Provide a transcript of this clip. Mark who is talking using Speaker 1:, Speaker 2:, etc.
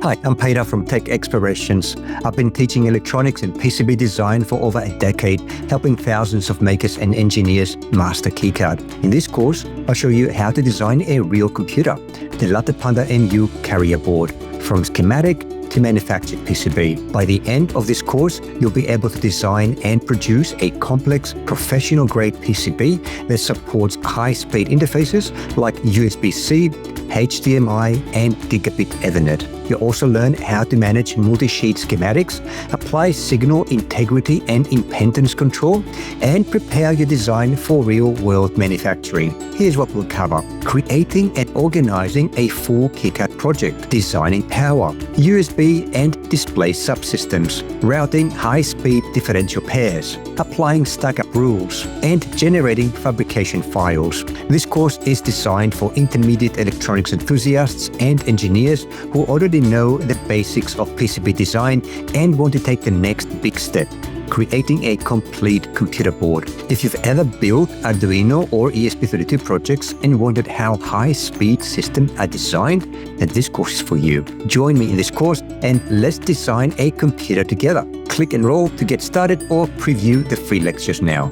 Speaker 1: Hi, I'm Peter from Tech Explorations. I've been teaching electronics and PCB design for over a decade, helping thousands of makers and engineers master KiCad. In this course, I'll show you how to design a real computer, the LattePanda Mu carrier board, from schematic to manufactured PCB. By the end of this course, you'll be able to design and produce a complex, professional-grade PCB that supports high-speed interfaces like USB-C, HDMI, and Gigabit Ethernet. You'll also learn how to manage multi-sheet schematics, apply signal integrity and impedance control, and prepare your design for real-world manufacturing. Here's what we'll cover: creating and organizing a full KiCad project, designing power, USB and display subsystems, routing high-speed differential pairs, applying stack-up rules, and generating fabrication files. This course is designed for intermediate electronics enthusiasts and engineers who already know the basics of PCB design and want to take the next big step: creating a complete computer board. If you've ever built Arduino or ESP32 projects and wondered how high-speed systems are designed, then this course is for you. Join me in this course and let's design a computer together. Click Enroll to get started or preview the free lectures now.